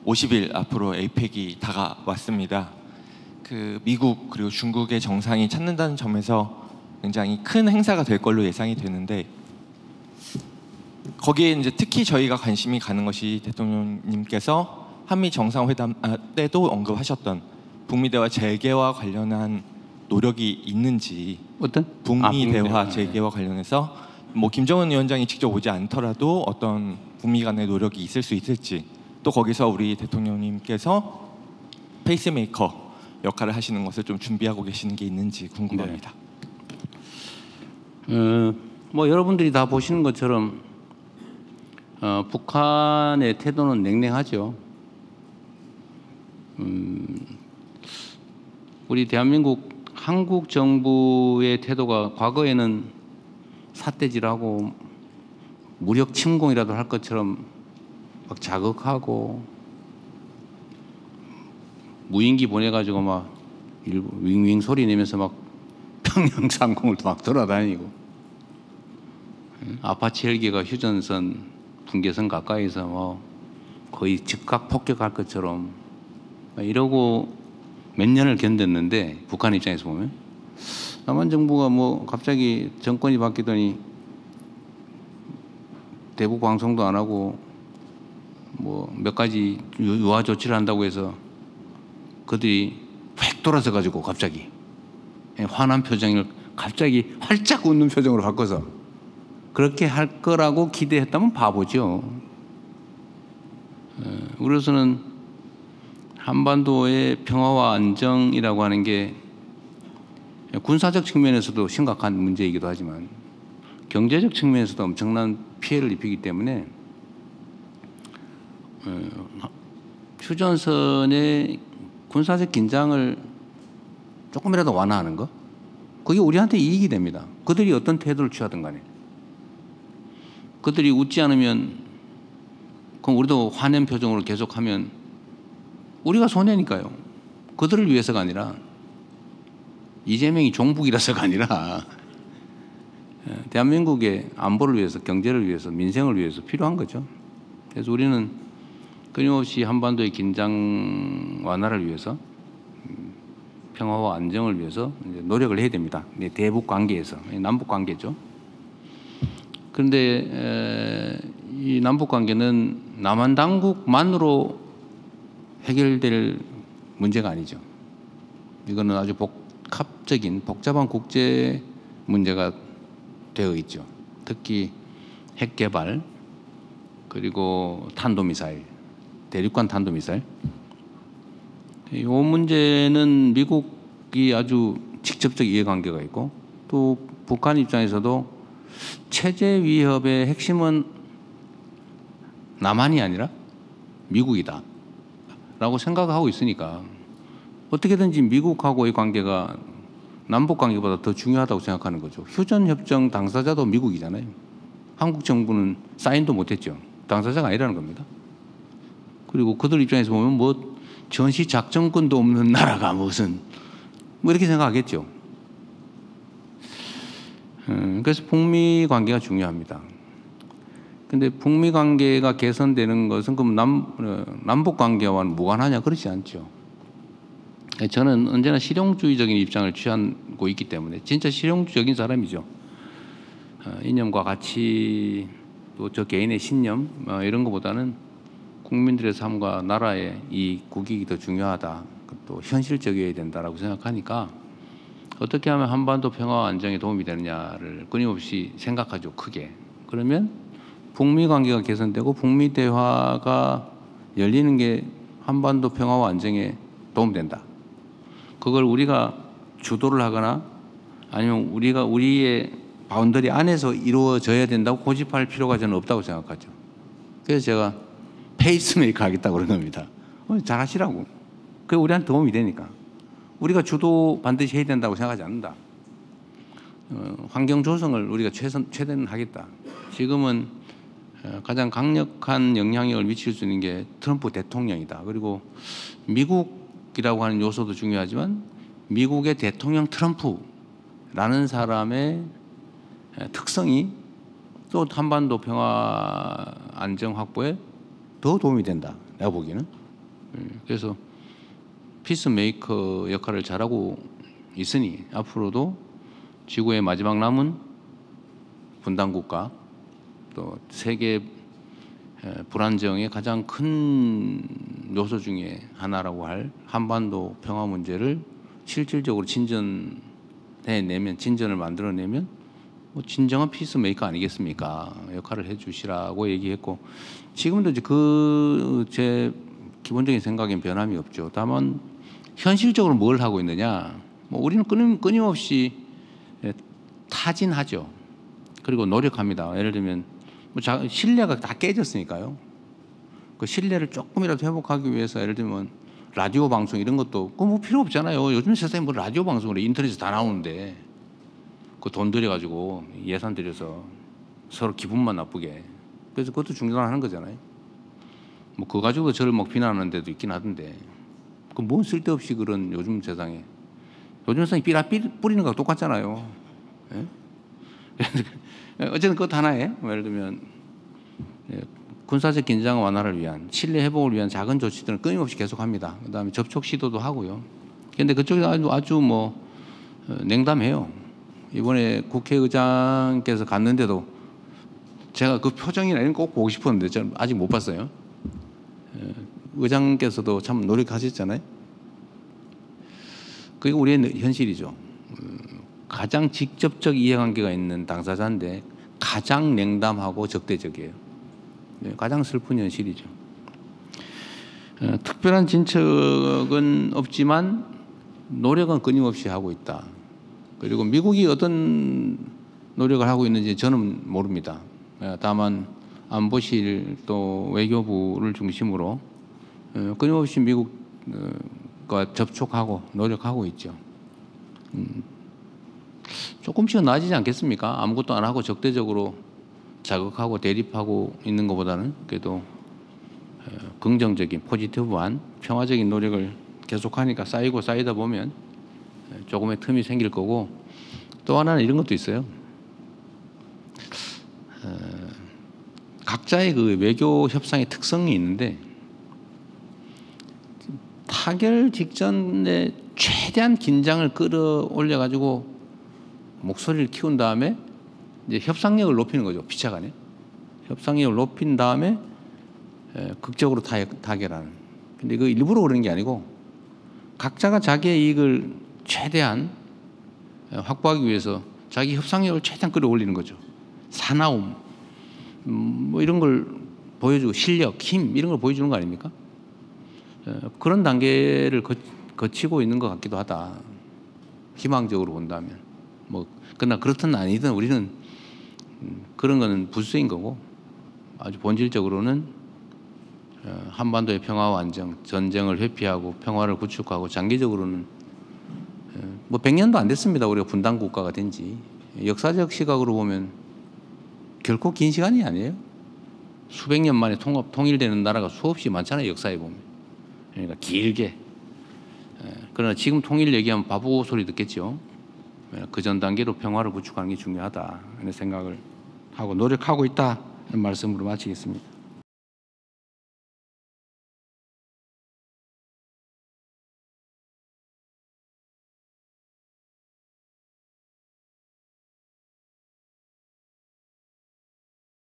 50일 앞으로 에이펙이 다가왔습니다. 그 미국 그리고 중국의 정상이 찾는다는 점에서 굉장히 큰 행사가 될 걸로 예상이 되는데, 거기에 이제 특히 저희가 관심이 가는 것이 대통령님께서 한미 정상회담 때도 언급하셨던 북미 대화 재개와 관련한 노력이 있는지, 어떤? 북미 대화 재개와 관련해서 뭐 김정은 위원장이 직접 오지 않더라도 어떤 북미 간의 노력이 있을 수 있을지, 또 거기서 우리 대통령님께서 페이스메이커 역할을 하시는 것을 좀 준비하고 계시는 게 있는지 궁금합니다. 뭐 여러분들이 다 보시는 것처럼 북한의 태도는 냉랭하죠. 우리 대한민국 한국 정부의 태도가 과거에는 삿대질하고 무력 침공이라도 할 것처럼 막 자극하고 무인기 보내가지고 막 윙윙 소리 내면서 막 평양 상공을 막 돌아다니고, 아파치 헬기가 휴전선 분계선 가까이서 뭐 거의 즉각 폭격할 것처럼 이러고 몇 년을 견뎠는데, 북한 입장에서 보면 남한 정부가 뭐 갑자기 정권이 바뀌더니 대북 방송도 안 하고 뭐 몇 가지 유화 조치를 한다고 해서 그들이 획 돌아서 가지고 갑자기 환한 표정을 갑자기 활짝 웃는 표정으로 바꿔서 그렇게 할 거라고 기대했다면 바보죠. 우리로서는 한반도의 평화와 안정이라고 하는 게 군사적 측면에서도 심각한 문제이기도 하지만 경제적 측면에서도 엄청난 피해를 입히기 때문에 휴전선의 군사적 긴장을 조금이라도 완화하는 거, 그게 우리한테 이익이 됩니다. 그들이 어떤 태도를 취하든 간에. 그들이 웃지 않으면 그럼 우리도 화낸 표정으로 계속하면 우리가 손해니까요. 그들을 위해서가 아니라, 이재명이 종북이라서가 아니라 대한민국의 안보를 위해서, 경제를 위해서, 민생을 위해서 필요한 거죠. 그래서 우리는 끊임없이 한반도의 긴장 완화를 위해서, 평화와 안정을 위해서 이제 노력을 해야 됩니다. 대북 관계에서, 남북 관계죠. 그런데 이 남북 관계는 남한 당국만으로 해결될 문제가 아니죠. 이거는 아주 복잡한 국제 문제가 되어 있죠. 특히 핵 개발, 그리고 탄도미사일, 대륙간 탄도미사일. 이 문제는 미국이 아주 직접적 이해관계가 있고, 또 북한 입장에서도 체제 위협의 핵심은 남한이 아니라 미국이다 라고 생각하고 있으니까 어떻게든지 미국하고의 관계가 남북 관계보다 더 중요하다고 생각하는 거죠. 휴전협정 당사자도 미국이잖아요. 한국 정부는 사인도 못했죠. 당사자가 아니라는 겁니다. 그리고 그들 입장에서 보면 뭐 전시 작전권도 없는 나라가 무슨 뭐 이렇게 생각하겠죠. 그래서 북미 관계가 중요합니다. 근데 북미 관계가 개선되는 것은 그럼 남북 관계와는 무관하냐? 그렇지 않죠. 저는 언제나 실용주의적인 입장을 취하고 있기 때문에, 진짜 실용주의적인 사람이죠. 이념과 가치, 또 저 개인의 신념 이런 것보다는 국민들의 삶과 나라의 이 국익이 더 중요하다, 또 현실적이어야 된다라고 생각하니까 어떻게 하면 한반도 평화와 안정에 도움이 되느냐를 끊임없이 생각하죠, 크게. 그러면 북미 관계가 개선되고 북미 대화가 열리는 게 한반도 평화와 안정에 도움된다. 그걸 우리가 주도를 하거나 아니면 우리가 우리의 바운더리 안에서 이루어져야 된다고 고집할 필요가 저는 없다고 생각하죠. 그래서 제가 페이스메이커 하겠다고 그런 겁니다. 잘하시라고. 그게 우리한테 도움이 되니까. 우리가 주도 반드시 해야 된다고 생각하지 않는다. 환경 조성을 우리가 최대한 하겠다. 지금은 가장 강력한 영향력을 미칠 수 있는 게 트럼프 대통령이다. 그리고 미국이라고 하는 요소도 중요하지만 미국의 대통령 트럼프라는 사람의 특성이 또 한반도 평화 안정 확보에 더 도움이 된다. 내가 보기에는. 그래서 피스메이커 역할을 잘하고 있으니 앞으로도 지구의 마지막 남은 분단 국가 또 세계 불안정의 가장 큰 요소 중에 하나라고 할 한반도 평화 문제를 실질적으로 진전을 만들어내면 뭐 진정한 피스메이커 아니겠습니까? 역할을 해주시라고 얘기했고 지금도 이제 제 기본적인 생각엔 변함이 없죠. 다만 현실적으로 뭘 하고 있느냐? 뭐 우리는 끊임없이 타진하죠. 그리고 노력합니다. 예를 들면 뭐 신뢰가 다 깨졌으니까요. 그 신뢰를 조금이라도 회복하기 위해서 예를 들면 라디오 방송 이런 것도 뭐 필요 없잖아요. 요즘 세상에 뭐 라디오 방송을 인터넷에 다 나오는데 그 돈 들여가지고 예산 들여서 서로 기분만 나쁘게 그래서 그것도 중단하는 거잖아요. 뭐 그거 가지고 저를 막 비난하는 데도 있긴 하던데 그 뭔 쓸데없이 그런 요즘 세상에 뿌리는 거랑 똑같잖아요. 예? 어쨌든 그것 하나에 예를 들면 군사적 긴장 완화를 위한 신뢰 회복을 위한 작은 조치들은 끊임없이 계속합니다. 그다음에 접촉 시도도 하고요. 그런데 그쪽이 아주 뭐 냉담해요. 이번에 국회의장께서 갔는데도 제가 그 표정이나 이런 거 꼭 보고 싶었는데 저는 아직 못 봤어요. 의장께서도 참 노력하셨잖아요. 그게 우리의 현실이죠. 가장 직접적 이해관계가 있는 당사자인데 가장 냉담하고 적대적이에요. 가장 슬픈 현실이죠. 특별한 진척은 없지만 노력은 끊임없이 하고 있다. 그리고 미국이 어떤 노력을 하고 있는지 저는 모릅니다. 다만 안보실 또 외교부를 중심으로 끊임없이 미국과 접촉하고 노력하고 있죠. 조금씩은 나아지지 않겠습니까? 아무것도 안 하고 적대적으로 자극하고 대립하고 있는 것보다는 그래도 긍정적인 포지티브한 평화적인 노력을 계속하니까 쌓이다 보면 조금의 틈이 생길 거고 또 하나는 이런 것도 있어요. 각자의 그 외교 협상의 특성이 있는데 타결 직전에 최대한 긴장을 끌어올려 가지고 목소리를 키운 다음에 이제 협상력을 높이는 거죠. 피차간에 협상력을 높인 다음에 극적으로 타결하는. 근데 그 일부러 그러는 게 아니고 각자가 자기의 이익을 최대한 확보하기 위해서 자기 협상력을 최대한 끌어올리는 거죠. 사나움 뭐 이런 걸 보여주고 실력, 힘 이런 걸 보여주는 거 아닙니까? 그런 단계를 거치고 있는 것 같기도 하다. 희망적으로 본다면. 뭐 그러나 그렇든 아니든 우리는 그런 거는 부수인 거고 아주 본질적으로는 한반도의 평화와 안정, 전쟁을 회피하고 평화를 구축하고 장기적으로는 뭐 100년도 안 됐습니다. 우리가 분단 국가가 된 지. 역사적 시각으로 보면 결코 긴 시간이 아니에요. 수백 년 만에 통일되는 나라가 수없이 많잖아요. 역사에 보면. 그러니까 길게. 그러나 지금 통일 얘기하면 바보 소리 듣겠죠. 그 전 단계로 평화를 구축하는 게 중요하다. 하는 생각을 하고 노력하고 있다. 는 말씀으로 마치겠습니다.